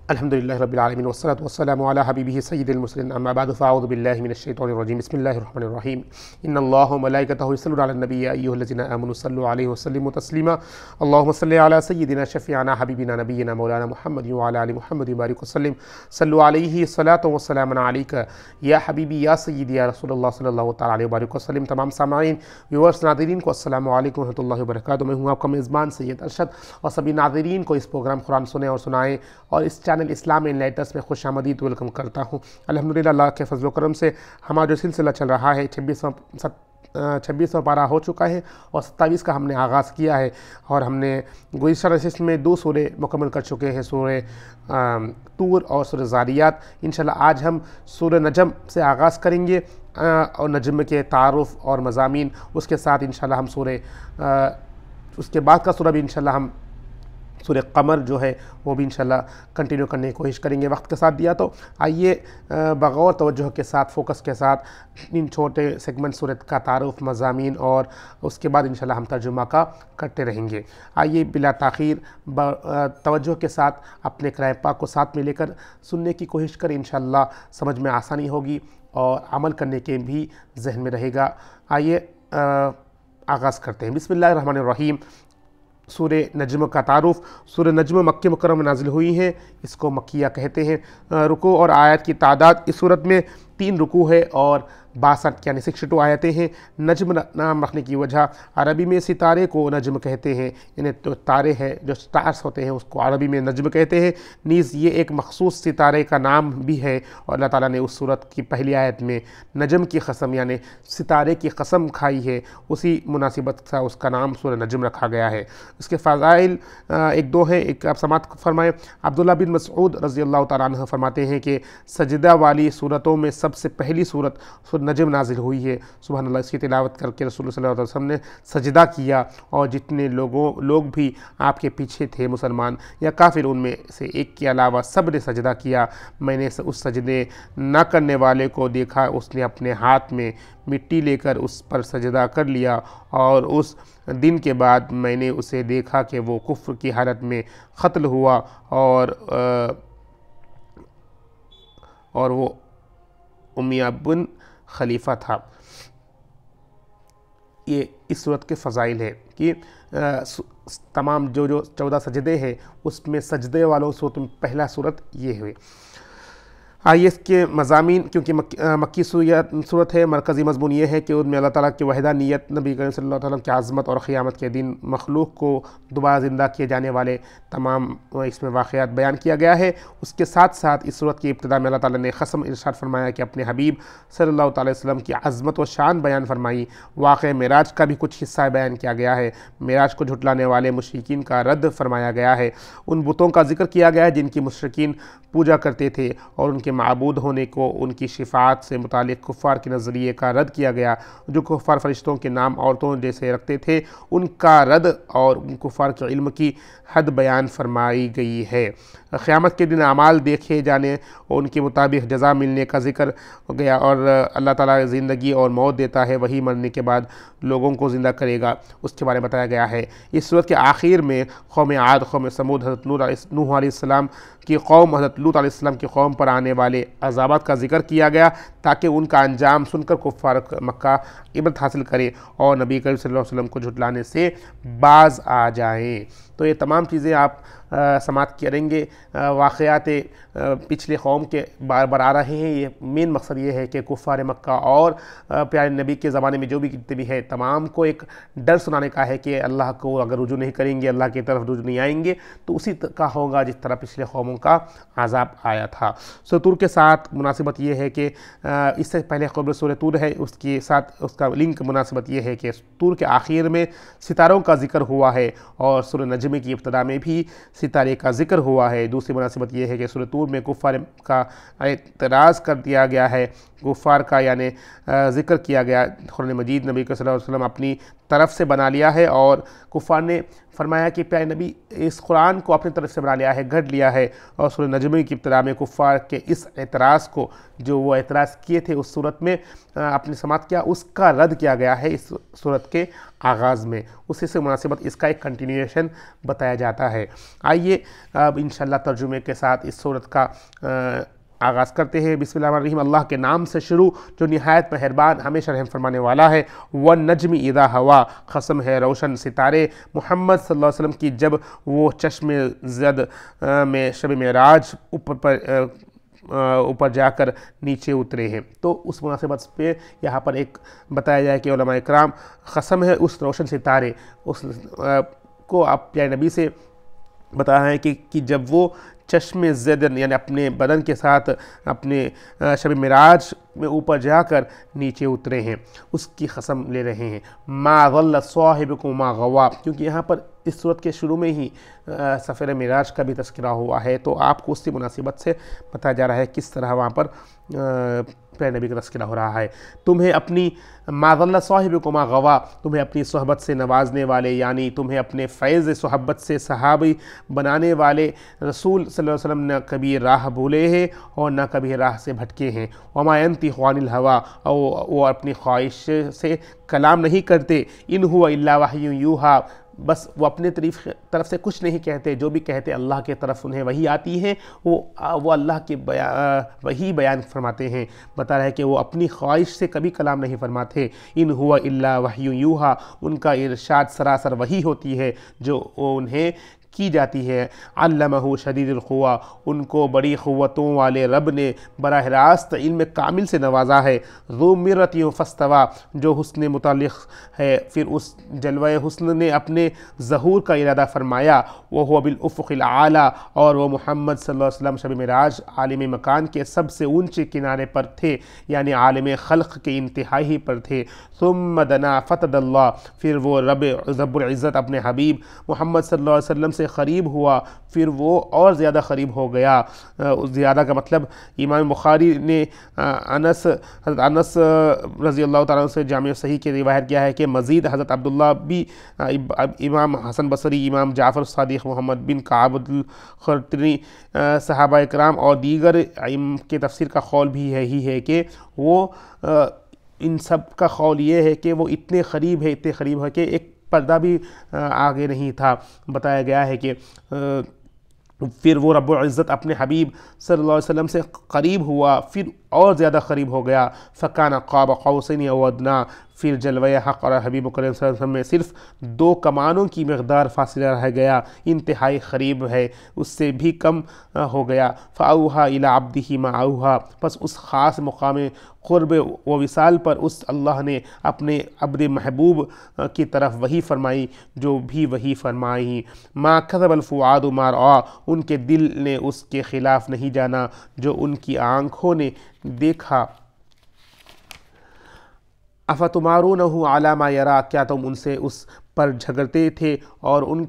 الحمدللہ رب العالمین والصلاة والسلام علی حبیبہ سید المرسلین اما بعد فاعوذ باللہ من الشیطان الرجیم بسم اللہ الرحمن الرحیم ان اللہ وملائکتہ یصلون علی النبی یا ایھا الذین آمنوا صلوا علیہ وسلموا تسلیما اللہم صل علی سیدنا شفیعنا حبیبنا نبینا مولانا محمد وعلی آل محمد وبارک وسلم صلوا علیہ الصلاۃ والسلام علیک یا حبیبی یا سیدی یا رسول اللہ صلی اللہ تعالی علیہ وبارک وسلم۔ تمام سامعین ویورز ناظرین کو السلام علیکم ورحمۃ اللہ وبرکاتہ۔ میں ہوں آپ کا میزبان سید ارشد اور سبھی ناظرین کو اس پروگرام قرآن سنیں اور سنائیں اور اس چینل اسلام ان لیٹرز میں خوش آمدید ویلکم کرتا ہوں۔ الحمدللہ اللہ کے فضل و کرم سے ہمارا جو سلسلہ چل رہا ہے 26واں پارہ ہو چکا ہے اور 27 کا ہم نے آغاز کیا ہے، اور ہم نے گزشتہ نشست میں 2 سورے مکمل کر چکے ہیں، سورہ طور اور سورہ ذاریات۔ انشاءاللہ آج ہم سورہ نجم سے آغاز کریں گے اور نجم کے تعارف اور مضامین، اس کے ساتھ انشاءاللہ ہم اس کے بعد کا سورہ بھی انشاءاللہ ہم سورہ قمر جو ہے وہ بھی انشاءاللہ کنٹینیو کرنے کی کوشش کریں گے وقت کے ساتھ دیا تو۔ آئیے بغور توجہ کے ساتھ، فوکس کے ساتھ ان چھوٹے سیگمنٹ سورت کا تعارف، مضامین، اور اس کے بعد انشاءاللہ ہم ترجمہ کا کرتے رہیں گے۔ آئیے بلا تاخیر توجہ کے ساتھ اپنے کلام پاک کو ساتھ میں لے کر سننے کی کوشش کریں، انشاءاللہ سمجھ میں آسانی ہوگی اور عمل کرنے کے بھی ذہن میں رہے گا۔ آئیے آغاز کرتے ہیں۔ بسم اللہ الرحمن الرحیم۔ سورہ نجم کا تعارف۔ سورہ نجم مکہ مکرمہ میں نازل ہوئی ہیں، اس کو مکیہ کہتے ہیں۔ رکوع اور آیات کی تعداد اس صورت میں 3 رکوع ہے اور 62 یعنی 62 آیتیں ہیں۔ نجم نام رکھنے کی وجہ، عربی میں ستارے کو نجم کہتے ہیں، یعنی تو تارے ہیں جو سٹارز ہوتے ہیں اس کو عربی میں نجم کہتے ہیں، نیز یہ ایک مخصوص ستارے کا نام بھی ہے، اور اللہ تعالیٰ نے اس صورت کی پہلی آیت میں نجم کی قسم یعنی ستارے کی قسم کھائی ہے، اسی مناسبت سے اس کا نام سورہ نجم رکھا گیا ہے۔ اس کے فضائل 1-2 ہیں، ایک آپ سماعت فرمائیں۔ عبداللہ بن مسعود رضی اللہ تعالیٰ عنہ فرماتے ہیں کہ سجدہ والی صورتوں میں سب سے پہلی صورت سورہ نجم نازل ہوئی ہے۔ سبحان اللہ، اس کی تلاوت کر کے رسول اللہ صلی اللہ علیہ وسلم نے سجدہ کیا، اور جتنے لوگ بھی آپ کے پیچھے تھے مسلمان یا کافر، ان میں سے ایک کے علاوہ سب نے سجدہ کیا۔ میں نے اس سجدے نہ کرنے والے کو دیکھا، اس نے اپنے ہاتھ میں مٹی لے کر اس پر سجدہ کر لیا، اور اس دن کے بعد میں نے اسے دیکھا کہ وہ کفر کی حالت میں قتل ہوا، اور وہ امیہ بن خلیفہ تھا۔ یہ اس صورت کے فضائل ہے کہ تمام جو 14 سجدے ہیں اس میں سجدے والوں صورت میں پہلا صورت یہ ہوئے۔ آئیے اس کے مضامین، کیونکہ مکی صورت ہے، مرکزی مضمون یہ ہے کہ ان میں اللہ تعالیٰ کی وحدانیت، نبی کریم صلی اللہ علیہ وسلم کی عظمت، اور قیامت کے دن مخلوق کو دوبارہ زندہ کیے جانے والے تمام اس میں واقعات بیان کیا گیا ہے۔ اس کے ساتھ ساتھ اس صورت کی ابتدا میں اللہ تعالیٰ نے قسم ارشاد فرمایا کہ اپنے حبیب صلی اللہ تعالی وسلم کی عظمت و شان بیان فرمائی۔ واقعہ معراج کا بھی کچھ حصہ بیان کیا گیا ہے۔ معراج کو جھٹلانے والے مشرکین کا رد فرمایا گیا ہے۔ ان بتوں کا ذکر کیا گیا ہے جن کی مشرکین پوجا کرتے تھے، اور ان کے معبود ہونے کو ان کی شفاعت سے متعلق کفار کے نظریے کا رد کیا گیا۔ جو کفار فرشتوں کے نام عورتوں جیسے رکھتے تھے، ان کا رد اور ان کفار کے علم کی حد بیان فرمائی گئی ہے۔ قیامت کے دن اعمال دیکھے جانے اور ان کے مطابق جزا ملنے کا ذکر ہو گیا، اور اللہ تعالیٰ زندگی اور موت دیتا ہے، وہی مرنے کے بعد لوگوں کو زندہ کرے گا، اس کے بارے میں بتایا گیا ہے۔ اس صورت کے آخر میں قوم عاد، قوم سمود، حضرت نوح علیہ السلام کی قوم، حضرت لوط علیہ السلام کی قوم پر آنے والے عذابات کا ذکر کیا گیا، تاکہ ان کا انجام سن کر کفار مکہ عبرت حاصل کرے اور نبی کریم صلی اللہ علیہ وسلم کو جھٹلانے سے باز آ جائیں۔ تو یہ تمام چیزیں آپ سماعت کریں گے۔ واقعات پچھلے قوم کے بار بار آ رہے ہیں۔ یہ مین مقصد یہ ہے کہ کفار مکہ اور پیارے نبی کے زمانے میں جو بھی جتنے بھی ہے تمام کو ایک ڈر سنانے کا ہے کہ اللہ کو اگر رجوع نہیں کریں گے، اللہ کی طرف رجوع نہیں آئیں گے تو اسی کا ہوگا جس طرح پچھلے قوموں کا عذاب آیا تھا۔ سورہ طور کے ساتھ مناسبت یہ ہے کہ اس سے پہلے قبل سورہ طور ہے، اس کے ساتھ اس کا لنک مناسبت یہ ہے کہ طور کے آخر میں ستاروں کا ذکر ہوا ہے، اور سورہ نجم کی ابتدا میں بھی ستارے کا ذکر ہوا ہے۔ دوسری مناسبت یہ ہے کہ سورہ طور میں کفار کا اعتراض کر دیا گیا ہے، کفار کا یعنی ذکر کیا گیا۔ قرآن مجید نبی صلی اللہ علیہ وسلم اپنی طرف سے بنا لیا ہے، اور کفار نے فرمایا کہ پیارے نبی اس قرآن کو اپنی طرف سے بنا لیا ہے، گھڑ لیا ہے، اور سورہ نجم کی ابتدا میں کفار کے اس اعتراض کو، جو وہ اعتراض کیے تھے اس صورت میں اپنی سماعت کیا، اس کا رد کیا گیا ہے اس صورت کے آغاز میں، اسی سے مناسبت اس کا ایک کنٹینیویشن بتایا جاتا ہے۔ آئیے اب انشاءاللہ ترجمے کے ساتھ اس صورت کا آغاز کرتے ہیں۔ بسم اللہ الرحمن الرحیم، اللہ کے نام سے شروع جو نہایت مہربان ہمیشہ رحم فرمانے والا ہے۔ والنجم اذا ہوا، قسم ہے روشن ستارے، محمد صلی اللہ علیہ وسلم کی جب وہ چشم زد میں شب معراج اوپر جا کر نیچے اترے ہیں، تو اس مناسبت پہ یہاں پر ایک بتایا جائے کہ علماء اکرام قسم ہے اس روشن ستارے، اس کو آپ پیارے نبی سے بتایا ہے کہ جب وہ چشم زد یعنی اپنے بدن کے ساتھ اپنے شب معراج میں اوپر جا کر نیچے اترے ہیں، اس کی قسم لے رہے ہیں۔ ما ضل صاحبکم ما غوا، کیونکہ یہاں پر اس صورت کے شروع میں ہی سفر معراج کا بھی تذکرہ ہوا ہے، تو آپ کو اس کی مناسبت سے بتایا جا رہا ہے کس طرح وہاں پر پیارے نبی کا تذکرہ ہو رہا ہے۔ تمہیں اپنی ما ضل صاحبکم ما غوا، تمہیں اپنی صحبت سے نوازنے والے، یعنی تمہیں اپنے فیض صحبت سے صحابی بنانے والے رسول صلی اللہ علیہ وسلم نہ کبھی راہ بھولے ہیں اور نہ کبھی راہ سے بھٹکے ہیں۔ وما ينطق عن الهوى، اور وہ اپنی خواہش سے کلام نہیں کرتے۔ ان هو الا وحی یوحی، بس وہ اپنے طرف سے کچھ نہیں کہتے، جو بھی کہتے اللہ کے طرف انہیں وحی آتی ہے، وہ اللہ کے وحی بیان فرماتے ہیں۔ بتا رہا ہے کہ وہ اپنی خواہش سے کبھی کلام نہیں فرماتے۔ ان هو الا وحی یوحی، ان کا ارشاد سراسر وحی ہوتی ہے جو انہیں کی جاتی ہے۔ علمہ شدید القویٰ، ان کو بڑی قوتوں والے رب نے براہ راست علم کامل سے نوازا ہے۔ ذو مرۃ فاستویٰ، جو حسن متعلق ہے، پھر اس جلوہ حسن نے اپنے ظہور کا ارادہ فرمایا۔ وہو بالافق الاعلی، اور وہ محمد صلی اللہ علیہ وسلم شب معراج عالم مکان کے سب سے اونچے کنارے پر تھے، یعنی عالم خلق کے انتہائی پر تھے۔ ثم دنا فتدلی، پھر وہ رب العزت اپنے حبیب محمد صلی اللہ علیہ وسلم سے قریب ہوا، پھر وہ اور زیادہ قریب ہو گیا۔ زیادہ کا مطلب امام بخاری نے حضرت انس رضی اللہ تعالیٰ عنہ سے جامع صحیح کی روایت کیا ہے کہ مزید حضرت عبداللہ بھی، امام حسن بصری، امام جعفر الصادق، محمد بن کعب القرطنی، صحابہ اکرام اور دیگر ائمہ کے تفسیر کا قول بھی یہی ہے کہ وہ ان سب کا قول یہ ہے کہ وہ اتنے قریب ہے کہ ایک پردہ بھی آگے نہیں تھا۔ بتایا گیا ہے کہ پھر وہ رب العزت اپنے حبیب صلی اللہ علیہ وسلم سے قریب ہوا، پھر اور زیادہ قریب ہو گیا۔ فکان قاب قوسین او ادنیٰ، پھر جلوہ حق اور حبیب کریم صلی اللہ علیہ وسلم میں صرف 2 کمانوں کی مقدار فاصلہ رہ گیا، انتہائی قریب ہے، اس سے بھی کم ہو گیا۔ فاوحیٰ الی عبدہ ما اوحیٰ، پس اس خاص مقام قرب و وصال پر اس اللہ نے اپنے عبد محبوب کی طرف وحی فرمائی جو بھی وحی فرمائی۔ ما کذب الفؤاد ما رأى، ان کے دل نے اس کے خلاف نہیں جانا جو ان کی آنکھوں نے دیکھا۔ افتمارونہ علی ما یری، کیا تم ان سے اس پر جھگڑتے تھے اور ان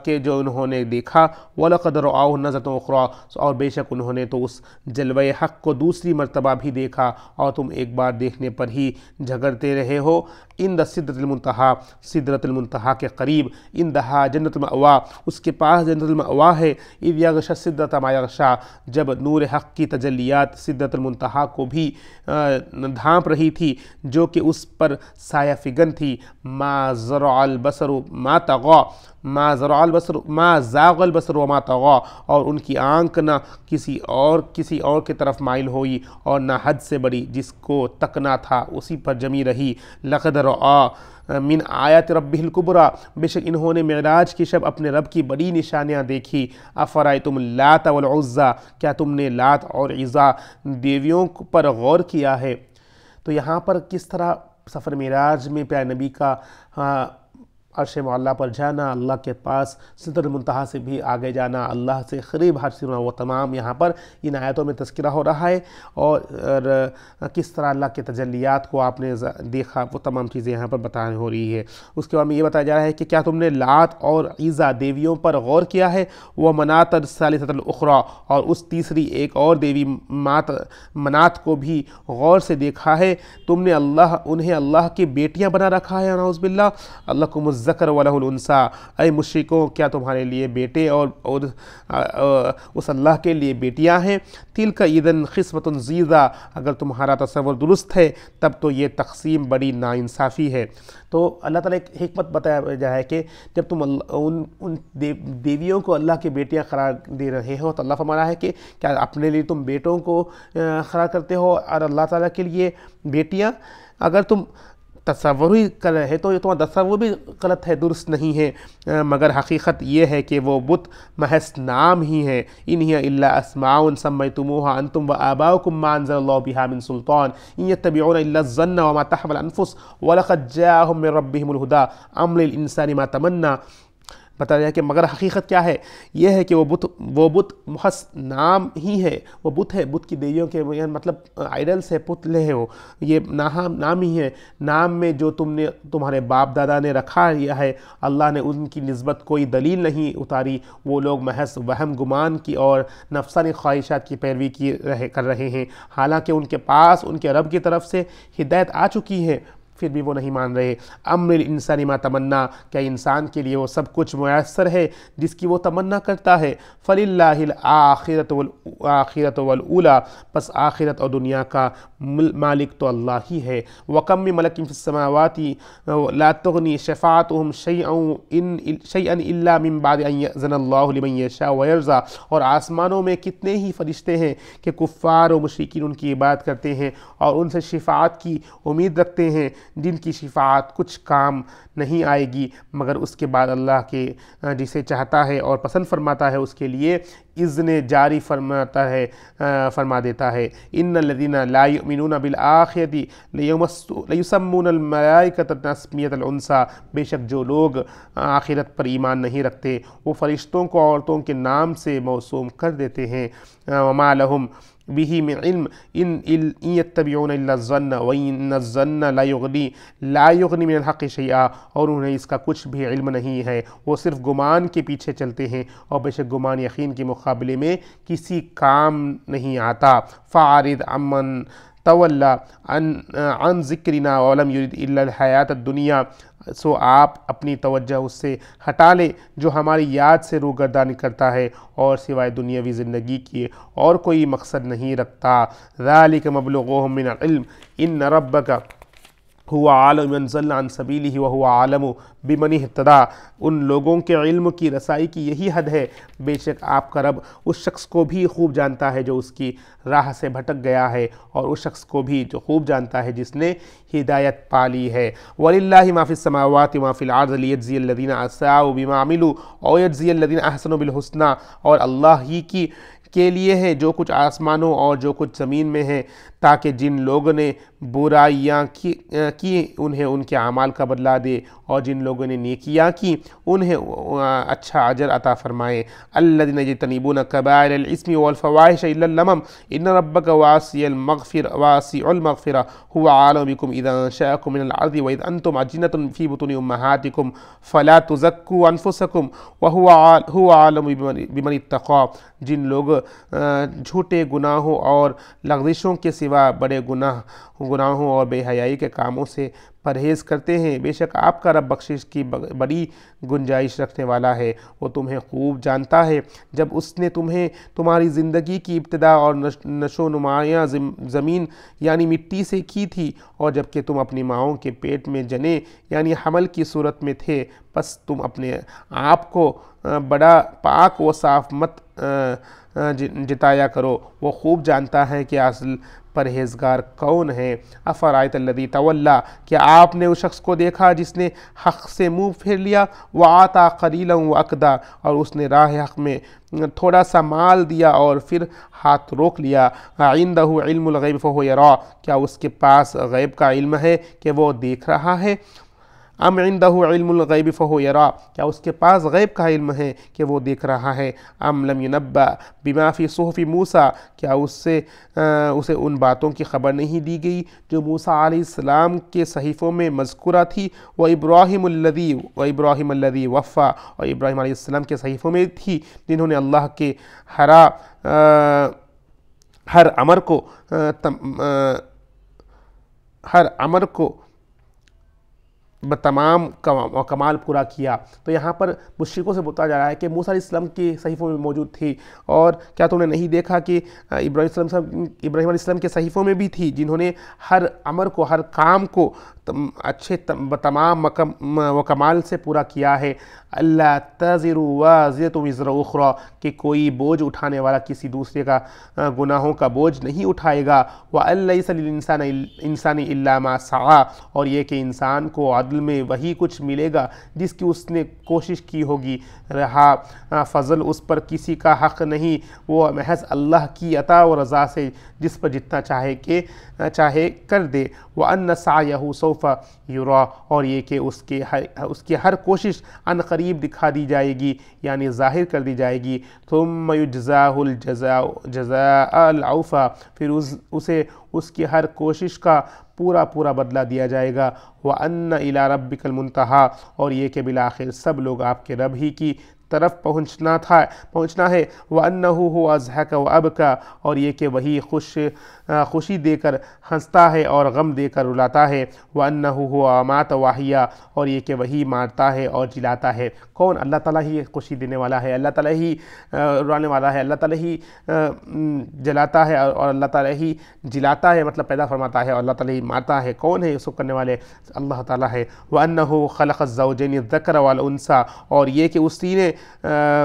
کے جو انہوں نے دیکھا۔ وَلَقَدْ رَآهُ نَزْلَةً أُخْرَىٰ، اور بے شک انہوں نے تو اس جلوہ حق کو دوسری مرتبہ بھی دیکھا، اور تم ایک بار دیکھنے پر ہی جھگڑتے رہے ہو۔ عند سدرۃ المنتہیٰ، سدرۃ المنتہیٰ کے قریب، عندہا جنت المأویٰ، اس کے پاس جنت المأویٰ ہے۔ اذ یغشی السدرۃ ما یغشیٰ، جب نور حق کی تجلیات سدرۃ المنتہیٰ کو بھی ڈھانپ رہی تھی جو کہ اس پر سایہ فگن تھی۔ ما زرع البصر ما طغیٰ، ما زرع البصر ما زاغ البصر وما طغیٰ، اور ان کی آنکھ نہ کسی اور کی طرف مائل ہوئی اور نہ حد سے بڑی، جس کو تکنا تھا اسی پر جمی رہی۔ لقد رأى من آیات ربہ الکبریٰ، بے شک انہوں نے معراج کی شب اپنے رب کی بڑی نشانیاں دیکھی۔ افرأیتم اللات والعزیٰ، کیا تم نے لات اور عزیٰ دیویوں پر غور کیا ہے؟ تو یہاں پر کس طرح سفر معراج میں پیارے نبی کا عرش معلیٰ پر جانا، اللہ کے پاس سدرۃ المنتہا سے بھی آگے جانا، اللہ سے قریب حاصل ہونا، وہ تمام یہاں پر ان آیتوں میں تذکرہ ہو رہا ہے، اور کس طرح اللہ کے تجلیات کو آپ نے دیکھا، وہ تمام چیزیں یہاں پر بتائی ہو رہی ہے۔ اس کے بعد میں یہ بتایا جا رہا ہے کہ کیا تم نے لات اور عزیٰ دیویوں پر غور کیا ہے، وہ منات الثالثۃ الاخری، اور اس تیسری ایک اور دیوی منات کو بھی غور سے دیکھا ہے، تم نے انہیں اللہ کی بیٹیاں بنا رکھا ہے، نعوذ باللہ، لکم الذکر ولہ الانثیٰ، اے مشرکوں کیا تمہارے لیے بیٹے اور اس اللہ کے لیے بیٹیاں ہیں، تلک اذن قسمۃ ضیزیٰ، اگر تمہارا تصور درست ہے تب تو یہ تقسیم بڑی ناانصافی ہے۔ تو اللہ تعالیٰ ایک حکمت بتایا جا ہے کہ جب تم ان دیویوں کو اللہ کی بیٹیاں قرار دے رہے ہو، تو اللہ فرما رہا ہے کہ کیا اپنے لیے تم بیٹوں کو قرار کرتے ہو اور اللہ تعالیٰ کے لیے بیٹیاں؟ اگر تم تصور ہی کر رہے تو یہ تمہارا تصور بھی غلط ہے، درست نہیں ہے، مگر حقیقت یہ ہے کہ وہ بت محض نام ہی ہیں، ان ہی الا اسماء سمیتموها انتم وآباؤکم ما انزل اللہ بها من سلطان ان یتبعون الا الظن وما تحمل الانفس ولقد جاءهم من ربهم الهدى ام للانسان ما تمنى۔ بتا رہا ہے کہ مگر حقیقت کیا ہے، یہ ہے کہ وہ بت محض نام ہی ہے، وہ بت ہے، بت کی دیویوں کے مطلب آئیڈلس ہے، پتلے ہیں، وہ یہ نام ہی ہے، نام میں جو تمہارے باپ دادا نے رکھا لیا ہے، اللہ نے ان کی نسبت کوئی دلیل نہیں اتاری، وہ لوگ محض وہم گمان کی اور نفسانی خواہشات کی پیروی کر رہے ہیں، حالانکہ ان کے پاس ان کے رب کی طرف سے ہدایت آ چکی ہے، پھر بھی وہ نہیں مان رہے۔ امر الانسان ما تمنا، کیا انسان کے لیے وہ سب کچھ میسر ہے جس کی وہ تمنا کرتا ہے؟ فللہ الآخرۃ والأولی، پس آخرت اور دنیا کا مالک تو اللہ ہی ہے۔ وکم من ملک فی السماوات لا تغنی شفاعتهم شیئا الا من بعد ان یأذن اللہ لمن یشاء ویرضی، اور آسمانوں میں کتنے ہی فرشتے ہیں کہ کفار و مشرکین ان کی عبادت کرتے ہیں اور ان سے شفاعت کی امید رکھتے ہیں، جن کی شفاعت کچھ کام نہیں آئے گی مگر اس کے بعد اللہ کے جسے چاہتا ہے اور پسند فرماتا ہے اس کے لیے اذن جاری فرما دیتا ہے۔ ان الذین لا یؤمنون بالآخرۃ لیسمون الملائکۃ تسمیۃ الانثیٰ، بے شک جو لوگ آخرت پر ایمان نہیں رکھتے وہ فرشتوں کو عورتوں کے نام سے موسوم کر دیتے ہیں۔ وما لہم بہ من علم ان یتبعون الا الظن وان الظن لا یغنی من الحق شیئا، اور انہیں اس کا کچھ بھی علم نہیں ہے، وہ صرف گمان کے پیچھے چلتے ہیں، اور بے شک گمان یقین کے مقابلے میں کسی کام نہیں آتا۔ فاعرض عمن تولی عن ذکرنا ولم یرد الا الحیاۃ الدنیا، سو آپ اپنی توجہ اس سے ہٹا لے جو ہماری یاد سے روگردانی کرتا ہے اور سوائے دنیاوی زندگی کی اور کوئی مقصد نہیں رکھتا۔ ذالک مبلغهم من العلم ان ربک هو عالم من ضل عن سبیلہ وهو عالم بمن اہتدی، ان لوگوں کے علم کی رسائی کی یہی حد ہے، بے شک آپ کا رب اس شخص کو بھی خوب جانتا ہے جو اس کی راہ سے بھٹک گیا ہے، اور اس شخص کو بھی جو خوب جانتا ہے جس نے ہدایت پالی ہے۔ وَلِلَّهِ مَا فِي السَّمَاوَاتِ وَمَا فِي الْأَرْضِ لِيَجْزِيَ الَّذِينَ أَسَاءُوا بِمَا عَمِلُوا وَيَجْزِيَ الَّذِينَ أَحْسَنُوا بِالْحُسْنَى، اور اللہ ہی کے لیے ہے جو کچھ آسمانوں اور جو کچھ زمین میں ہے، تاکہ جن لوگوں نے برائیاں کی انہیں ان کے اعمال کا بدلہ دے، اور جن لوگوں نے نیکیاں کی انہیں اچھا اجر عطا فرمائے۔ الذین یجتنبون کبائر الاسم والفواحش الا اللمم ان ربک واسع المغفرہ هو عالم بکم اذا انشأکم من الارض واذ انتم اجنۃ فی بطون امہاتکم فلا تزکوا انفسکم وهو عالم بمن اتقی، جن لوگ جھوٹے گناہوں اور لغزشوں کے سوا بڑے گناہوں اور بے حیائی کے کاموں سے پرہیز کرتے ہیں، بے شک آپ کا رب بخشش کی بڑی گنجائش رکھنے والا ہے، وہ تمہیں خوب جانتا ہے۔ جب اس نے تمہیں تمہاری زندگی کی ابتدا اور نشو نمایاں زمین یعنی مٹی سے کی تھی، اور جب کہ تم اپنی ماؤں کے پیٹ میں جنے یعنی حمل کی صورت میں تھے، پس تم اپنے آپ کو بڑا پاک و صاف مت جتایا کرو، وہ خوب جانتا ہے کہ اصل پرہیزگار کون ہے۔ افرأیت الذی تولی، کیا آپ نے اس شخص کو دیکھا جس نے حق سے منہ پھیر لیا، وآتی قلیلا واکدی، اور اس نے راہ حق میں تھوڑا سا مال دیا اور پھر ہاتھ روک لیا۔ عندہ علم الغیب فہو یری، کیا اس کے پاس غیب کا علم ہے کہ وہ دیکھ رہا ہے؟ ام عندہ علم الغیب فہو یرا، کیا اس کے پاس غیب کا علم ہے کہ وہ دیکھ رہا ہے؟ ام لم ینبأ بما فی صحف موسیٰ، کیا اسے ان باتوں کی خبر نہیں دی گئی جو موسیٰ علیہ السلام کے صحیفوں میں مذکورہ تھی؟ وَإِبْرَاهِيمُ الَّذِي وَفَّى، اور ابراہیم علیہ السلام کے صحیفوں میں تھی جنہوں نے اللہ کے ہر امر کو بتمام کمال پورا کیا۔ تو یہاں پر مشرکوں سے بتا جا رہا ہے کہ موسیٰ علیہ السلام کے صحیفوں میں موجود تھی، اور کیا تم نے نہیں دیکھا کہ ابراہیم علیہ السلام کے صحیفوں میں بھی تھی جنہوں نے ہر امر کو، ہر کام کو اچھے تمام و کمال سے پورا کیا ہے۔ اللہ تزر وازرۃ وزر اخری، کہ کوئی بوجھ اٹھانے والا کسی دوسرے کا گناہوں کا بوجھ نہیں اٹھائے گا۔ وَأَن لَيْسَ لِلْإِنسَانِ إِلَّا مَا سَعَىٰ، اور یہ کہ انسان کو عدل میں وہی کچھ ملے گا جس کی اس نے کوشش کی ہوگی۔ رہا فضل اس پر کسی کا حق نہیں، وہ محض اللہ کی عطا و رضا سے جس پر جتنا چاہے کر دے۔ وَأَنَّ سَعْيَهُ سَوْفَ يُرَىٰ، اور یہ کہ اس کی ہر کوشش عن قریب دکھا دی جائے گی، یعنی ظاہر کر دی جائے گی۔ ثُمَّ يُجْزَاهُ الْجَزَاءَ الْأَوْفَىٰ، پھر اسے اس کی ہر کوشش کا پورا بدلہ دیا جائے گا۔ وَأَنَّ إِلَىٰ رَبِّكَ الْمُنتَهَىٰ، اور یہ کہ بالآخر سب لوگ آپ کے رب ہی کی طرف پہنچنا ہے۔ وَأَنَّهُ هُوَ أَضْحَكَ وَأَبْكَىٰ، اور یہ کہ وہی خوشی دے کر ہنستا ہے اور غم دے کر رلاتا ہے۔ وَأَنَّهُ هُوَ أَمَاتَ وَأَحْيَا، اور یہ کہ وہی مارتا ہے اور جلاتا ہے۔ کون؟ اللہ تعالیٰ ہی خوشی دینے والا ہے، اللہ تعالیٰ ہی رلانے والا ہے، اللہ تعالیٰ ہی جلاتا ہے اور اللہ تعالیٰ ہی جلاتا ہے، مطلب پیدا فرماتا ہے، اور اللہ تعالیٰ ہی مارتا ہے۔ کون ہے اس کو کرنے والے؟ اللہ تعالیٰ ہے۔ وَأَنَّهُ خَلَقَ الزَّوْجَيْنِ الذَّكَرَ وَالْأُنثَىٰ، اور یہ کہ اسی نے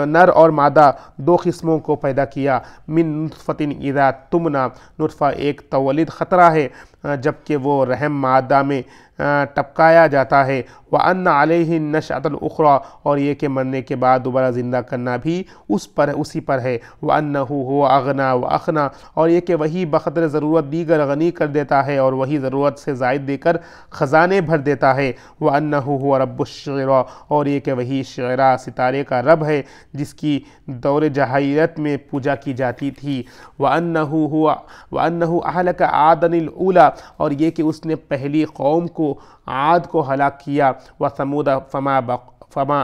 نر اور مادہ دو قسموں کو پیدا کیا۔ من نطفۃ اذا تمنی، نطفہ ایک تولد خطرہ ہے جبکہ وہ رحم مادہ میں ٹپکایا جاتا ہے۔ وَأَنَّ عَلَيْهِ النَّشْأَةَ الْأُخْرَىٰ، اور یہ کہ مرنے کے بعد دوبارہ زندہ کرنا بھی اسی پر ہے۔ وَأَنَّهُ هُوَ أَغْنَىٰ وَأَقْنَىٰ، اور یہ کہ وہی بقدر ضرورت دیگر غنی کر دیتا ہے اور وہی ضرورت سے زائد دے کر خزانے بھر دیتا ہے۔ وَأَنَّهُ هُوَ رَبُّ الشِّعْرَىٰ، اور یہ کہ وہی شعراء ستارے کا رب ہے جس کی دور جاہلیت میں پوجا کی جاتی تھی۔ وَأَنَّهُ أَهْلَكَ عَادًا الْأُولَىٰ، اور یہ کہ اس نے پہلی قوم کو عاد کو ہلاک کیا۔ وَثَمُودَ فَمَا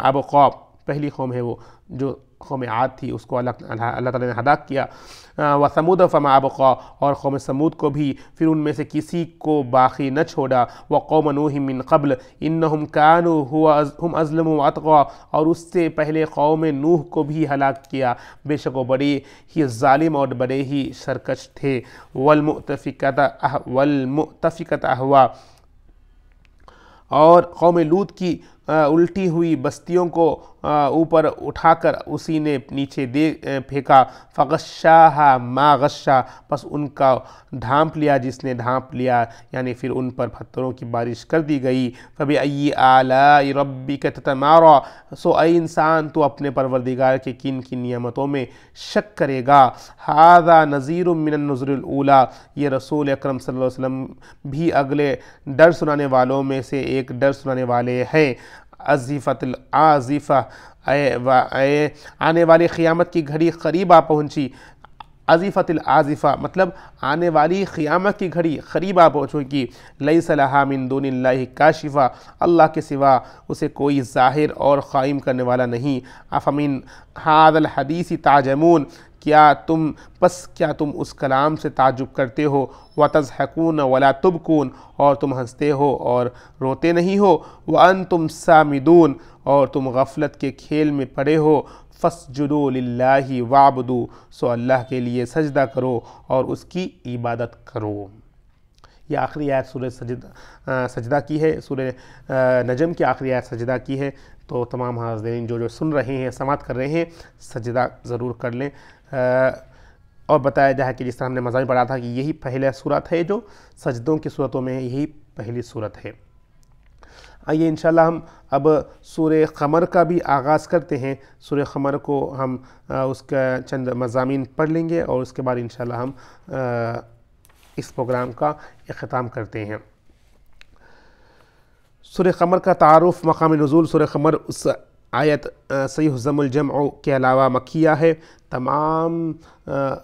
أَبْقَىٰ، پہلی قوم ہے وہ جو قوم عاد تھی، اس کو اللہ تعالیٰ نے ہلاک کیا۔ وَثَمُودَ فَمَا أَبْقَىٰ، اور قوم سمود کو بھی پھر ان میں سے کسی کو باقی نہ چھوڑا۔ وَقَوْمَ نُوحٍ مِّن قَبْلُ إِنَّهُمْ كَانُوا هُمْ أَظْلَمُ وَأَطْغَىٰ، اور اس سے پہلے قوم نوح کو بھی ہلاک کیا، بے شک وہ بڑے ہی ظالم اور بڑے ہی سرکش تھے۔ وَالْمُؤْتَفِكَةَ أَهْوَىٰ، اور قوم لوط کی الٹی ہوئی بستیوں کو اوپر اٹھا کر اسی نے نیچے دے پھینکا۔ فغشاها ما غشا، پس ان کا ڈھانپ لیا جس نے ڈھانپ لیا، یعنی پھر ان پر پتھروں کی بارش کر دی گئی۔ فبأي آلاء ربك تتمارى، سو اے انسان تو اپنے پروردگار کے کن کن نعمتوں میں شک کرے گا۔ هذا نذیر من النذر الاولى، یہ رسول اکرم صلی اللہ علیہ وسلم بھی اگلے ڈر سنانے والوں میں سے ایک ڈر سنانے والے ہیں۔ ازفت العازفہ، آنے والی قیامت کی گھڑی قریب آ پہنچی۔ ازفت العازفہ مطلب آنے والی قیامت کی گھڑی قریب آ پہنچی۔ لیس لہا من دون اللہ کاشفہ، اللہ کے سوا اسے کوئی ظاہر اور قائم کرنے والا نہیں۔ افمن ھذا الحدیث تعجبون، کیا تم اس کلام سے تعجب کرتے ہو؟ وَتَضْحَكُونَ وَلَا تُبْكُونَ، اور تم ہنستے ہو اور روتے نہیں ہو۔ وَأَنْتُمْ سَامِدُونَ، اور تم غفلت کے کھیل میں پڑے ہو۔ فَاسْجُدُوا لِلَّهِ وَاعْبُدُوا، سو اللہ کے لیے سجدہ کرو اور اس کی عبادت کرو۔ یہ آخری آیت سورہ سجدہ کی ہے، سورہ نجم کی آخری آیت سجدہ کی ہے۔ تو تمام حاضرین جو سن رہے ہیں، سماعت کر رہے ہیں، سجدہ ضرور کر لیں۔ اور بتایا جائے کہ جس طرح ہم نے مزہ میں پڑھا تھا کہ یہی پہلا صورت ہے جو سجدوں کی صورتوں میں یہی پہلی صورت ہے۔ آئیے انشاءاللہ ہم اب سورہ قمر کا بھی آغاز کرتے ہیں۔ سورہ قمر کو ہم اس کا چند مضامین پڑھ لیں گے اور اس کے بعد انشاءاللہ ہم اس پروگرام کا اختتام کرتے ہیں۔ سورہ قمر کا تعارف، مقام نزول سورہ قمر اس آیت سیہزم الجمع کے علاوہ مکیہ ہے، تمام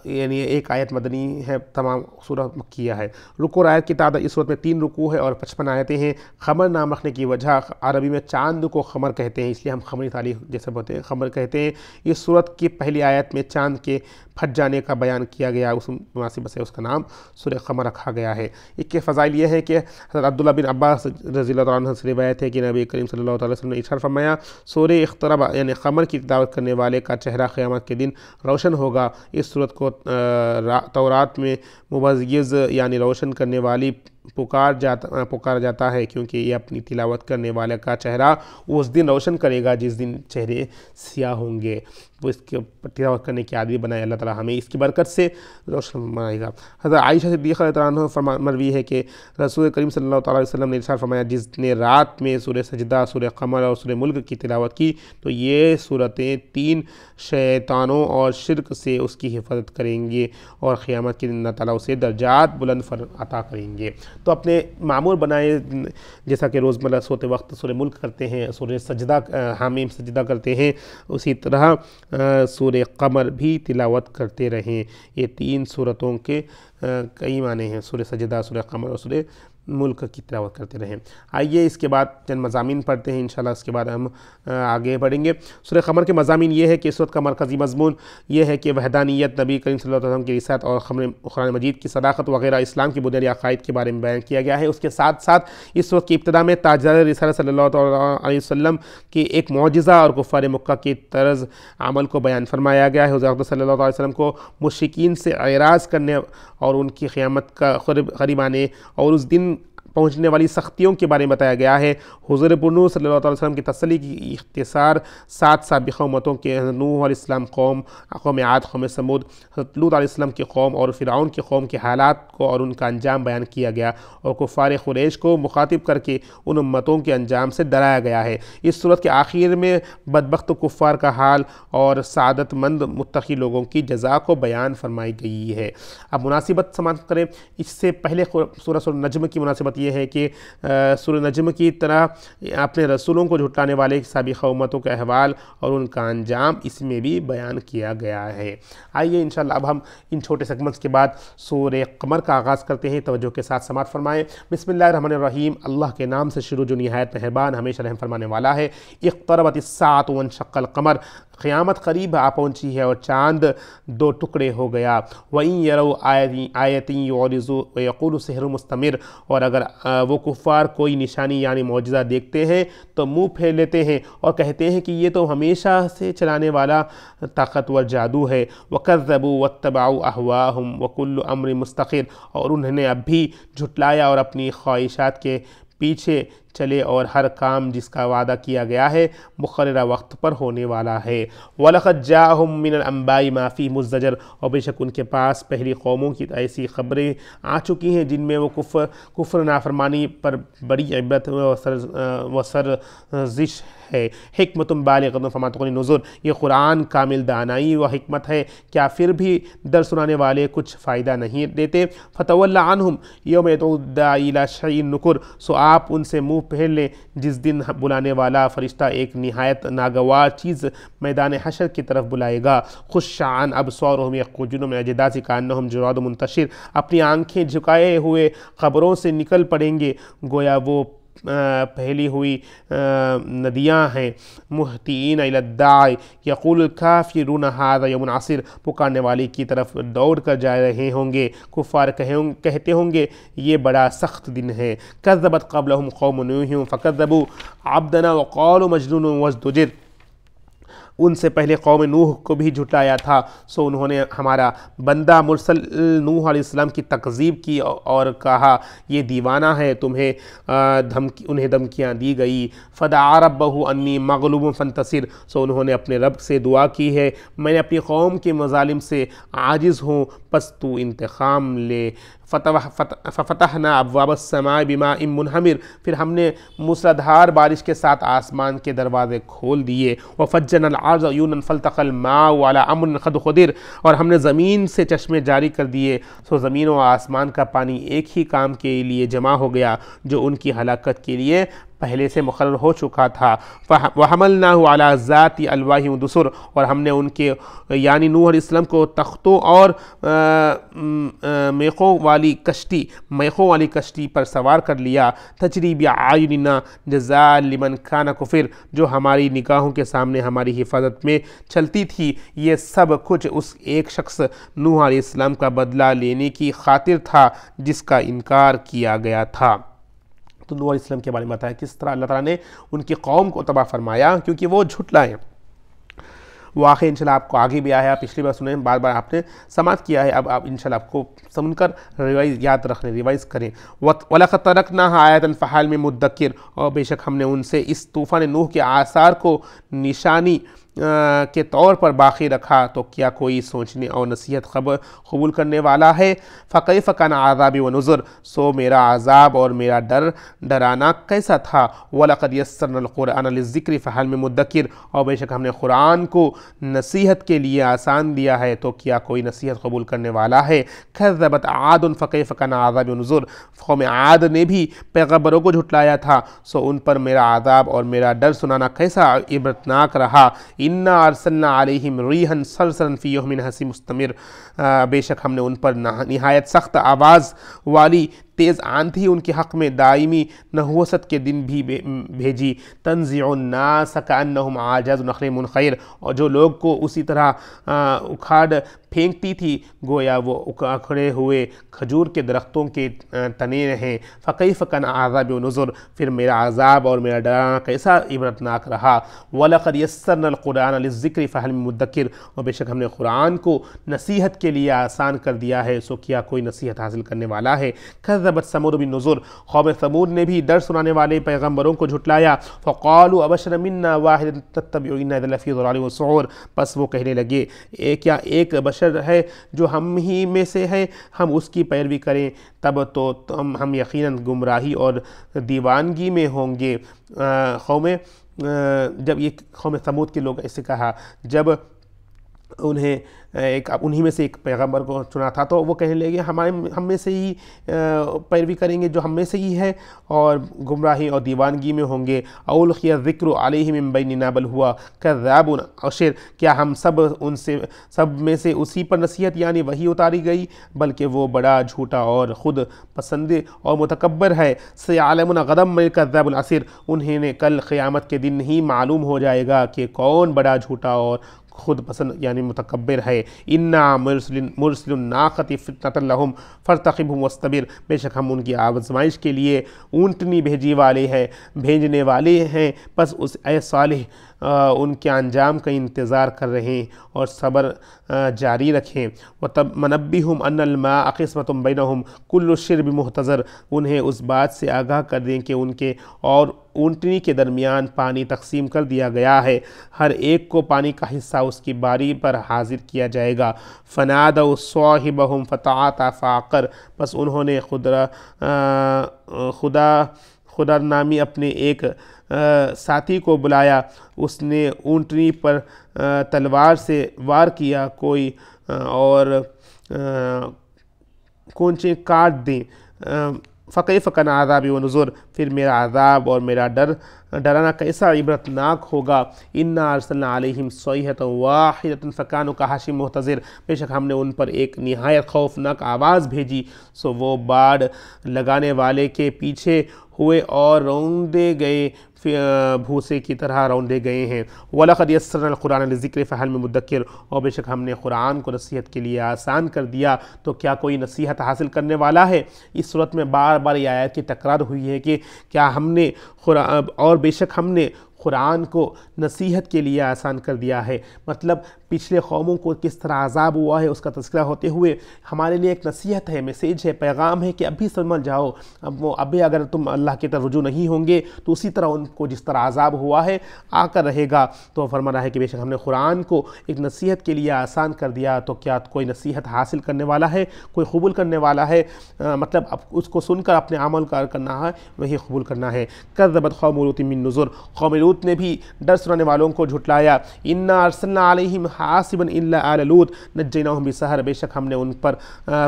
یعنی ایک آیت مدنی ہے، تمام سورہ مکیہ ہے۔ رکوع اور آیت کی تعداد اس صورت میں 3 رکوع ہے اور 55 آیتیں ہیں۔ قمر نام رکھنے کی وجہ، عربی میں چاند کو قمر کہتے ہیں، اس لیے ہم قمری تاریخ جیسے بولتے ہیں قمر کہتے ہیں۔ اس صورت کی پہلی آیت میں چاند کے پھٹ جانے کا بیان کیا گیا، اس مناسبت سے اس کا نام سورہ قمر رکھا گیا ہے۔ اس کے فضائل یہ ہے کہ حضرت عبداللہ بن عباس رضی اللہ عنہ سے روایت ہے کہ نبی کریم صلی اللہ علیہ وسلم نے ارشاد فرمایا، سورہ اقترب یعنی قمر کی تلاوت کرنے والے کا چہرہ قیامت کے دن روشن ہوگا۔ اس صورت کو تورات میں مبزیز یعنی روشن کرنے والی پکارا جاتا ہے، کیونکہ یہ اپنی تلاوت کرنے والے کا چہرہ اس دن روشن کرے گا جس دن چہرے سیاہ ہوں گے۔ وہ اس کے تلاوت کرنے کی عادی بنائے، اللہ تعالیٰ ہمیں اس کی برکت سے روشن بنائے گا۔ حضرت عائشہ صدیقہ رضی اللہ عنہا مروی ہے کہ رسول کریم صلی اللہ علیہ وسلم نے ارشاد فرمایا، جس نے رات میں سورہ سجدہ، سورہ قمر اور سورہ ملک کی تلاوت کی تو یہ صورتیں 3 شیطانوں اور شرک سے اس کی حفاظت کریں گے اور قیامت کے دن اللہ تعالیٰ اسے درجات بلند عطا کریں گے۔ تو اپنے معمول بنائے، جیسا کہ روزمرہ سوتے وقت سورہ ملک کرتے ہیں، سورہ سجدہ حامیم سجدہ کرتے ہیں، اسی طرح سورہ قمر بھی تلاوت کرتے رہیں۔ یہ 3 صورتوں کے کئی معنی ہیں، سورہ سجدہ، سورہ قمر اور سورہ ملک کی تلاوت کرتے رہیں۔ آئیے اس کے بعد چند مضامین پڑھتے ہیں، انشاءاللہ اس کے بعد ہم آگے بڑھیں گے۔ سورہ قمر کے مضامین یہ ہے کہ اس وقت کا مرکزی مضمون یہ ہے کہ وحدانیت، نبی کریم صلی اللہ علیہ وسلم کی رسالت اور قرآن مجید کی صداقت وغیرہ اسلام کی بنیادی عقائد کے بارے میں بیان کیا گیا ہے۔ اس کے ساتھ ساتھ اس وقت کی ابتدا میں تاجدار رسالت صلی اللہ علیہ وسلم کی ایک معجزہ اور کفار مکہ کی طرز عمل کو بیان فرمایا گیا ہے۔ حضرت صلی اللہ علیہ وسلم کو مشرکین سے اعراض کرنے اور ان کی قیامت کا قریب آنے اور اس دن پہنچنے والی سختیوں کے بارے میں بتایا گیا ہے۔ حضور پرنور صلی اللہ علیہ وسلم کی تسلی کی اختصار 7 سابقہ امتوں کے نوح علیہ السلام قوم عاد، قوم سمود، حضرت لوط علیہ السلام کی قوم اور فرعون کی قوم کے حالات کو اور ان کا انجام بیان کیا گیا اور کفار قریش کو مخاطب کر کے ان امتوں کے انجام سے ڈرایا گیا ہے۔ اس صورت کے آخر میں بدبخت کفار کا حال اور سعادت مند متقی لوگوں کی جزا کو بیان فرمائی گئی ہے۔ اب مناسبت سماعت کریں، اس سے پہلے سورہ النجم کی مناسبت یہ ہے کہ سورہ نجم کی طرح اپنے رسولوں کو جھٹلانے والے سابقہ امتوں کے احوال اور ان کا انجام اس میں بھی بیان کیا گیا ہے۔ آئیے انشاءاللہ اب ہم ان چھوٹے سیگمنٹس کے بعد سورہ قمر کا آغاز کرتے ہیں، توجہ کے ساتھ سماعت فرمائیں۔ بسم اللہ الرحمن الرحیم، اللہ کے نام سے شروع جو نہایت مہربان ہمیشہ رحم فرمانے والا ہے۔ اقتربت الساعۃ وانشق القمر، قیامت قریب آ پہنچی ہے اور چاند 2 ٹکڑے ہو گیا۔ وَإِن يَرَوْا آیَةً يُعْرِضُوا وَيَقُولُوا سِحْرٌ مُسْتَمِرٌ، اور اگر وہ کفار کوئی نشانی یعنی معجزہ دیکھتے ہیں تو منہ پھیر لیتے ہیں اور کہتے ہیں کہ یہ تو ہمیشہ سے چلانے والا طاقتور جادو ہے۔ وَكَذَّبُوا وَاتَّبَعُوا أَهْوَاءَهُمْ وَكُلُّ أَمْرٍ مُسْتَقِرٌ، اور انہوں نے اب بھی جھٹلایا اور اپنی خواہشات کے پیچھے چلے اور ہر کام جس کا وعدہ کیا گیا ہے مقررہ وقت پر ہونے والا ہے۔ وَلَقَدْ جَاءَهُم مِّنَ الْأَنبَاءِ مَا فِيهِ مُزْدَجَرٌ، اور بے شک ان کے پاس پہلی قوموں کی ایسی خبریں آ چکی ہیں جن میں وہ کفر نافرمانی پر بڑی عبرت و سرزش ہے۔ حکمت بالغۃ فما تغنی النذر، یہ قرآن کامل دانائی و حکمت ہے، کیا پھر بھی در سنانے والے کچھ فائدہ نہیں دیتے؟ فَتَوَلَّ عَنْهُمْ يَوْمَ يَدْعُو الدَّاعِي إِلَىٰ شَيْءٍ نُكُرٍ، سو آپ ان سے منہ پھیر لیں جس دن بلانے والا فرشتہ ایک نہایت ناگوار چیز میدان حشر کی طرف بلائے گا۔ خُشَّ عَنْ أَبْصَارِهِمْ يَخْرُجُونَ مِنَ الْأَجْدَاثِ كَأَنَّهُمْ جَرَادٌ مُنتَشِرٌ، اپنی آنکھیں جھکائے ہوئے قبروں سے نکل پڑیں گے گویا وہ پھیلی ہوئی ندیاں ہیں۔ مہطعین الی الداعی یقول الکافرون ھذا یوم عسیر، پکارنے والی کی طرف دوڑ کر جا رہے ہوں گے، کفار کہتے ہوں گے یہ بڑا سخت دن ہے۔ کذبت قبلہم قوم نوح فکذبوا عبدنا وقالوا مجنون وازدجر، ان سے پہلے قوم نوح کو بھی جھٹلایا تھا، سو انہوں نے ہمارا بندہ مرسل نوح علیہ السلام کی تکذیب کی اور کہا یہ دیوانہ ہے، انہیں دھمکیاں دی گئی۔ فدعا ربہ انی مغلوب فانتصر، سو انہوں نے اپنے رب سے دعا کی ہے میں نے اپنی قوم کے مظالم سے عاجز ہوں، پس تو انتقام لے۔ ففتحنا ابواب السماء بماء منہمر، پھر ہم نے موسلادھار بارش کے ساتھ آسمان کے دروازے کھول دیے۔ وفجرنا الارض عیونا فالتقى الماء على امر قد قدر، اور ہم نے زمین سے چشمے جاری کر دیے، سو زمین و آسمان کا پانی ایک ہی کام کے لیے جمع ہو گیا جو ان کی ہلاکت کے لیے پہلے سے مقرر ہو چکا تھا۔ وَحَمَلْنَاهُ عَلَى ذَاتِ أَلْوَاحٍ وَدُسُرٍ، اور ہم نے ان کے یعنی نوح علیہ السلام کو تختوں اور میخوں والی کشتی پر سوار کر لیا، تجری بِأَعْيُنِنَا جَزَاءً لِمَنْ كَانَ كُفِرَ، جو ہماری نگاہوں کے سامنے ہماری حفاظت میں چلتی تھی۔ یہ سب کچھ اس ایک شخص نوح علیہ السلام کا بدلہ لینے کی خاطر تھا جس کا انکار کیا گیا تھا۔ تو نوح علیہ السلام کے بارے میں بتایا کس طرح اللہ تعالیٰ نے ان کی قوم کو تباہ فرمایا کیونکہ وہ جھٹلائے۔ واقعہ انشاءاللہ آپ کو آگے بھی آیا ہے، پچھلی بار سنیں، بار بار آپ نے سماعت کیا ہے، اب آپ انشاءاللہ آپ کو سن کر یاد رکھنے ریوائز کریں۔ وَلَقَدْ تَرَكْنَاهَا آیَةً فَهَلْ مِن مُدَّکِّرٍ، اور بے شک ہم نے ان سے اس طوفان نوح کے آثار کو نشانی کے طور پر باقی رکھا، تو کیا کوئی سوچنے اور نصیحت قبول کرنے والا ہے؟ فَكَيْفَ كَانَ عَذَابِي وَنُذُرِ، سو میرا عذاب اور میرا ڈرانا کیسا تھا۔ وَلَقَدْ يَسَّرْنَا الْقُرْآنَ لِلذِّكْرِ فَهَلْ مِن مُدَّکِّرٍ، اور بے شک ہم نے قرآن کو نصیحت کے لیے آسان دیا ہے، تو کیا کوئی نصیحت قبول کرنے والا ہے؟ كَذَّبَتْ عَادٌ فَكَيْفَ كَانَ عَذَابِي وَنُذُرِ، قوم عاد نے بھی پیغمبروں کو جھٹلایا تھا، سو ان پر میرا عذاب اور میرا ڈر سنانا کیسا عبرتناک رہا۔ اِنَّا أَرْسَلْنَا عَلَيْهِمْ رِيحًا صَرْصَرًا فِي يَوْمٍ حَسِيسٍ مُسْتَمِرٍ، بے شک ہم نے ان پر نہایت سخت آواز والی تیز آندھی ان کے حق میں دائمی نحوست کے دن بھی بھیجی۔ تنزع الناس كأنهم أعجاز نخل منقعر، اور جو لوگ کو اسی طرح اکھاڑ پھینکتی تھی گویا وہ اکھڑے ہوئے کھجور کے درختوں کے تنے ہیں۔ فَكَيْفَ كَانَ عَذَابِي وَنُذُرِ، پھر میرا عذاب اور میرا ڈرانا کیسا عبرتناک رہا۔ وَلَقَدْ يَسَّرْنَا الْقُرْآنَ لِلذِّكْرِ فَهَلْ مِن مُدَّکِّرٍ، اور بے شک ہم نے قرآن کو نصیحت کے لیے آسان کر دیا ہے، سو کیا کوئی نصیحت حاصل کرنے والا ہے؟ كَذَّبَتْ ثَمُودُ بِالنُّذُرِ، قوم ثمود نے بھی ڈر سنانے والے پیغمبروں کو جھٹلایا۔ فَقَالُوا أَبَشَرًا مِنَّا وَاحِدًا نَتَّبِعُهُ إِنَّا إِذًا لَفِي ضَلَالٍ وَسُعُورٍ، بس وہ کہنے لگے کیا ایک بشر ہے جو ہم ہی میں سے ہے، ہم اس کی پیروی کریں، تب تو ہم یقیناً گمراہی اور دیوانگی میں ہوں گے۔ جب یہ قوم ثمود کے لوگ ایسے کہا، جب انہی میں سے ایک پیغمبر کو چنا تھا، تو وہ کہنے لگے ہم میں سے ہی پیروی کریں گے جو ہم میں سے ہی ہے، اور گمراہی اور دیوانگی میں ہوں گے۔ اولقی الذکر علیہ من بیننا بل ہوا کذاب اشر، کیا ہم سب میں سے اسی پر نصیحت یعنی وحی اتاری گئی، بلکہ وہ بڑا جھوٹا اور خود پسند اور متکبر ہے۔ سیعلمون غدا من الکذاب الاشر، انہیں کل قیامت کے دن ہی معلوم ہو جائے گا کہ کون بڑا جھوٹا اور خود پسند یعنی متکبر ہے۔ انا مرسل الناقۃ فتنۃ لہم فارتقبھم واصطبر، بے شک ہم ان کی آزمائش کے لیے اونٹنی بھیجنے والے ہیں، پس اس اے صالح ان کے انجام کا انتظار کر رہے ہیں اور صبر جاری رکھیں۔ وَنَبِّهُمْ أَنَّ الْمَاءَ قِسْمَةٌ بَيْنَهُمْ كُلُّ الشِّرْبِ مُحْتَضَرٌ، انہیں اس بات سے آگاہ کر دیں کہ ان کے اور اونٹنی کے درمیان پانی تقسیم کر دیا گیا ہے، ہر ایک کو پانی کا حصہ اس کی باری پر حاضر کیا جائے گا۔ فَنَادَوْا صَاحِبَهُمْ فَتَعَاطَىٰ فَعَقَرَ، بس انہوں نے خدا نامی اپنے ایک ساتھی کو بلایا، اس نے اونٹنی پر تلوار سے وار کیا، کوئی اور کونچیں کاٹ دیں۔ فَكَيْفَ كَانَ عَذَابِي وَنُذُرِ، پھر میرا عذاب اور میرا ڈرانا کیسا عبرتناک ہوگا۔ اِنَّا أَرْسَلْنَا عَلَيْهِمْ صَيْحَةً وَاحِدَةً فَكَانُوا كَحَشِيمٍ مُحْتَضِرٍ، بے شک ہم نے ان پر ایک نہایت خوفناک آواز بھیجی، سو وہ باڑ لگانے والے کے پیچھے ہوئے اور روندے گئے بھوسے کی طرح روندے گئے ہیں۔ وَلَقَدْ يَسَّرْنَا الْقُرْآنَ لِلذِّكْرِ فَهَلْ مِن مُدَّکِّرٍ، اور بے شک ہم نے قرآن کو نصیحت کے لیے آسان کر دیا، تو کیا کوئی نصیحت حاصل کرنے والا ہے؟ اس صورت میں بار بار یہ آیت کی تکرار ہوئی ہے کہ کیا ہم نے اور بے شک ہم نے قرآن کو نصیحت کے لیے آسان کر دیا ہے، مطلب پچھلے قوموں کو کس طرح عذاب ہوا ہے اس کا تذکرہ ہوتے ہوئے ہمارے لیے ایک نصیحت ہے، میسیج ہے، پیغام ہے کہ ابھی سمجھ جاؤ، ابھی اگر تم اللہ کی طرف رجوع نہیں ہوں گے تو اسی طرح ان کو جس طرح عذاب ہوا ہے آ کر رہے گا۔ تو فرما رہا ہے کہ بے شک ہم نے قرآن کو ایک نصیحت کے لیے آسان کر دیا، تو کیا کوئی نصیحت حاصل کرنے والا ہے، کوئی قبول کرنے والا ہے؟ مطلب اب اس کو سن کر اپنے عمل کرنا ہے، وہی قبول کرنا ہے۔ کذبت قوم لوط بالنذر، قوم لوط لوط نے بھی ڈر سنانے والوں کو جھٹلایا، انا ارسلنا علیہم حاصبا الا آل لوط نجیناہم بسحر، بے شک ہم نے ان پر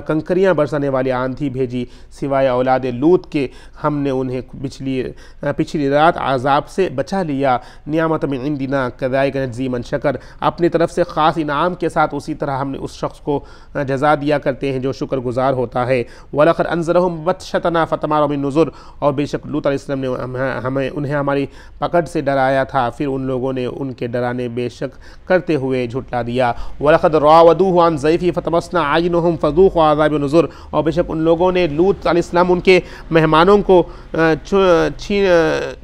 کنکریاں برسانے والی آندھی بھیجی سوائے اولاد لوط کے، ہم نے انہیں پچھلی رات عذاب سے بچا لیا، نعمت من عندنا کذالک نجزی من شکر، اپنی طرف سے خاص انعام کے ساتھ اسی طرح ہم نے اس شخص کو جزا دیا کرتے ہیں جو شکر گزار ہوتا ہے۔ وَلَقَدْ أَنذَرَهُمْ بَطْشَتَنَا فَتَمَارَوْا بِالنُّذُرِ، اور بے شک لوط علیہ السلام نے انہیں ہماری پکڑ سے ڈرایا تھا، پھر ان لوگوں نے ان کے ڈرانے بے شک کرتے ہوئے جھٹلا دیا۔ وَلَقَدْ رَاوَدُوهُ عَنْ ضَيْفِهِ فَطَمَسْنَا أَعْيُنَهُمْ فَذُوقُوا عَذَابِ النُّذُرِ، اور بے شک ان لوگوں نے لوط علیہ السلام ان کے مہمانوں کو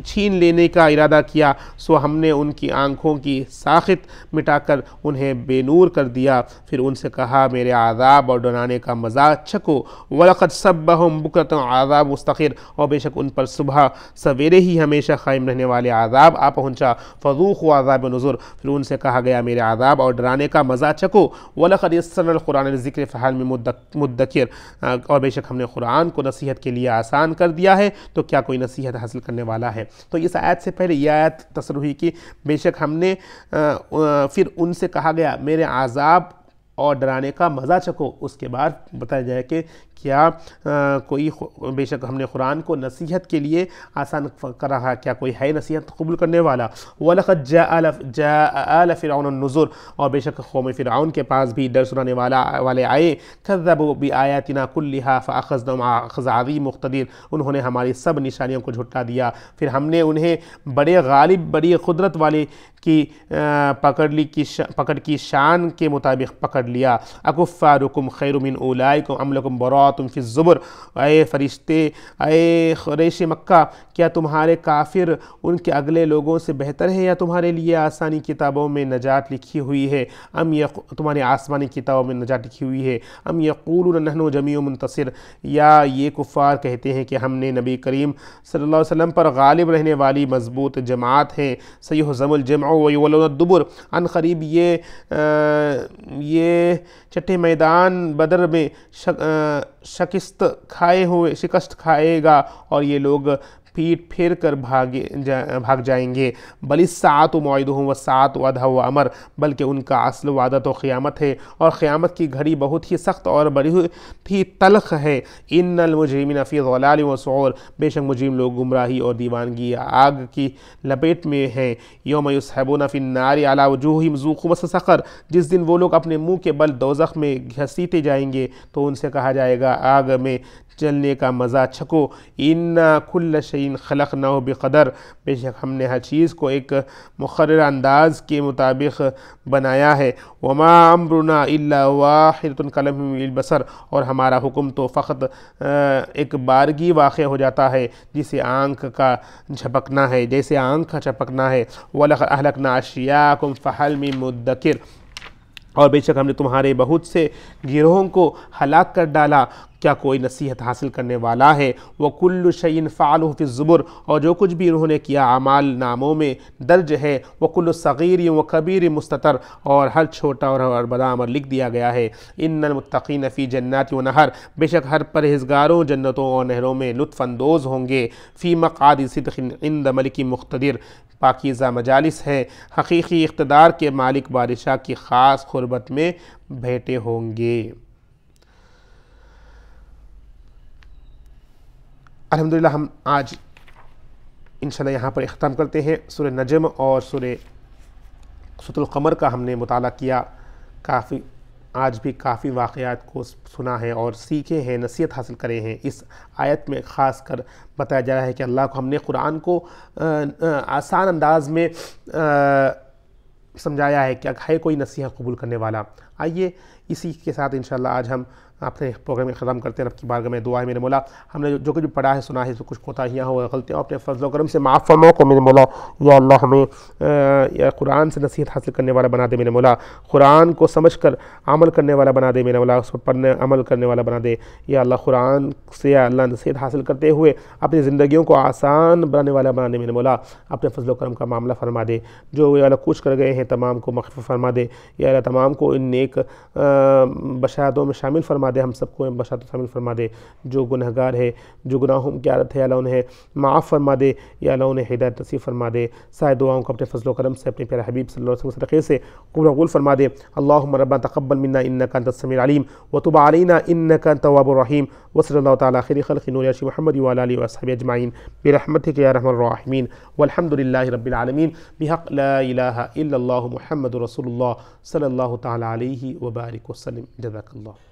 چھین لینے کا ارادہ کیا، سو ہم نے ان کی آنکھوں کی ساخت مٹا کر انہیں بے نور کر دیا، پھر ان سے کہا میرے عذاب اور ڈرانے کا مزہ چکھو۔ وَلَقَدْ صَبَّهُمْ بُكْرَةً عَذَابٌ مُسْتَقِرٌ، اور بے شک ان پر صبح سویرے ہی ہمیشہ قائم رہنے والے عذاب آ پہنچا، فَذُوقُوا عَذَابَ النُّذُرِ، پھر ان سے کہا گیا میرے عذاب اور ڈرانے کا مزہ چکھو۔ وَلَقَدْ يَسَّرْنَا الْقُرْآنَ لِلذِّكْرِ فَهَلْ مِن مُدَّكِرٍ، اور بے شک ہم نے قرآن کو نصیحت کے لیے آسان کر دیا ہے، تو کیا کوئی نصیحت حاصل کرنے والا ہے؟ تو اس آیت سے پہلے یہ آیت تصریح کی، بے شک ہم نے پھر ان سے کہا گیا میرے عذاب اور ڈرانے کا مزہ چکھو، اس کے بعد بتایا جائے کہ کیا کوئی بے شک ہم نے قرآن کو نصیحت کے لیے آسان کر رہا، کیا کوئی ہے نصیحت قبول کرنے والا؟ وَلَقَدْ جَاءَ آلَ فِرْعَوْنَ النُّذُرُ، اور بے شک قوم فرعون کے پاس بھی ڈر سنانے والے آئے، كَذَّبُوا بِآيَاتِنَا كُلِّهَا فَأَخَذْنَاهُمْ أَخْذَ عَزِيزٍ مُقْتَدِرٍ، انہوں نے ہماری سب نشانیوں کو جھٹلا دیا، پھر ہم نے انہیں بڑے غالب بڑی قدرت والے کی پکڑ کی شان کے مطابق پکڑ لیا۔ اکفارکم خیر من اولئکم ام لکم براءۃ فی الزبر، اے فرشتے، اے قریش مکہ، کیا تمہارے کافر ان کے اگلے لوگوں سے بہتر ہے، یا تمہارے لیے آسانی کتابوں میں نجات لکھی ہوئی ہے، تمہاری آسمانی کتابوں میں نجات لکھی ہوئی ہے، ام یقولون نحن جمیع منتصر، یا یہ کفار کہتے ہیں کہ ہم نے نبی کریم صلی اللہ علیہ وسلم پر غالب رہنے والی مضبوط جماعت ہیں، سیہزم الجمع ویولون الدبر، عن قریب یہ چٹے میدان بدر میں شکست کھائے گا اور یہ لوگ پیٹ پھیر کر بھاگ جائیں گے۔ بل الساعۃ موعدہم والساعۃ ادھیٰ وامر، بلکہ ان کا اصل وعدہ تو قیامت ہے، اور قیامت کی گھڑی بہت ہی سخت اور بڑی ہی تلخ ہے۔ ان المجرمین فی ضلال وسعور، بے شک مجرم لوگ گمراہی اور دیوانگی آگ کی لپیٹ میں ہیں۔ یوم یسحبون فی النار علی وجوہہم ذوقوا مس سقر، جس دن وہ لوگ اپنے منہ کے بل دوزخ میں گھسیٹے جائیں گے تو ان سے کہا جائے گا آگ میں جلنے کا مزہ چھکو۔ اِنَّا كُلَّ شَيْءٍ خَلَقْنَاهُ بِقَدَرٍ، بے شک ہم نے ہر چیز کو ایک مقرر انداز کے مطابق بنایا ہے۔ وَمَا أَمْرُنَا إِلَّا وَاحِدَةٌ كَلَمْحٍ بِالْبَصَرِ، اور ہمارا حکم تو فقط ایک بارگی واقع ہو جاتا ہے جیسے آنکھ کا جھپکنا ہے، وَلَقَدْ أَهْلَكْنَا أَشْيَاعَكُمْ فَهَلْ مِن مُدَّكِرٍ، اور بے شک ہم نے تمہارے بہت سے گروہوں کو ہلاک کر ڈالا، کیا کوئی نصیحت حاصل کرنے والا ہے؟ وَكُلُّ شَيْءٍ فَعَلُوهُ فِي الزُّبُرِ، اور جو کچھ بھی انہوں نے کیا اعمال ناموں میں درج ہے۔ وَكُلُّ صَغِيرٍ وَكَبِيرٍ مُسْتَطَرٍ، اور ہر چھوٹا اور بڑا عمل لکھ دیا گیا ہے۔ إِنَّ الْمُتَّقِينَ فِي جَنَّاتٍ وَنَهَرٍ، بے شک ہر پرہیزگاروں جنتوں اور نہروں میں لطف اندوز ہوں گے۔ فِي مَقْعَدِ صِدْقٍ عِندَ مَلِكٍ مُقْتَدِرٍ، پاکیزہ مجالس ہے، حقیقی اقتدار کے مالک بادشاہ کی خاص قربت میں بیٹھے ہوں گے۔ الحمدللہ ہم آج انشاءاللہ یہاں پر اختتام کرتے ہیں۔ سورہ نجم اور سورہ القمر کا ہم نے مطالعہ کیا، آج بھی کافی واقعات کو سنا ہے اور سیکھے ہیں، نصیحت حاصل کرے ہیں۔ اس آیت میں خاص کر بتایا جا رہا ہے کہ اللہ کو ہم نے قرآن کو آسان انداز میں سمجھایا ہے کہ ہے کوئی نصیحت قبول کرنے والا۔ آئیے اسی کے ساتھ انشاءاللہ آج ہم اپنے پروگرام میں ختم کرتے ہیں۔ رب کی بارگاہ میں دعا ہے میرے مولا، ہم نے جو کچھ بھی پڑھا ہے سنا ہے، کچھ کوتاہیاں ہو غلطیاں اپنے فضل و کرم سے معاف فرما کو میرے مولا۔ یا اللہ ہمیں یا قرآن سے نصیحت حاصل کرنے والا بنا دے میرے مولا، قرآن کو سمجھ کر عمل کرنے والا بنا دے میرے مولا، اس پر پڑھنے عمل کرنے والا بنا دے۔ یا اللہ قرآن سے یا اللہ نصیحت حاصل کرتے ہوئے اپنی زندگیوں کو آسان بنانے والا بنا دے میرے مولا، اپنے فضل و کرم کا معاملہ فرما دے۔ جو یا اللہ کچھ کر گئے ہیں تمام کو مغفرت فرما دے۔ یا اللہ تمام کو ان نیک نیک بشارتوں میں شامل فرما دے، ہم سب کو بشارتوں شامل فرما دے۔ جو گنہگار ہے، جو گناہوں کی عادت ہے، اللہ انہیں معاف فرما دے، یا اللہ انہیں ہدایت نصیب فرما دے۔ سارے دعاؤں کو اپنے فضل و کرم سے اپنے پیارے حبیب صلی اللہ علیہ وسلم صدقے سے قبول فرما دے۔ اللہم ربنا تقبل منا انک انت السمیع العلیم وتب علینا انک انت التواب الرحیم، وصلی اللہ تعالی خیر خلق نور عرش محمد وعلی آلہ وصحبہ اجمعین برحمتک یا ارحم الراحمین، والحمد للہ رب العالمین، بحق لا الہ الا اللہ محمد رسول اللہ صلی اللہ تعالی علیہ وبارک وسلم۔ جزاک اللہ۔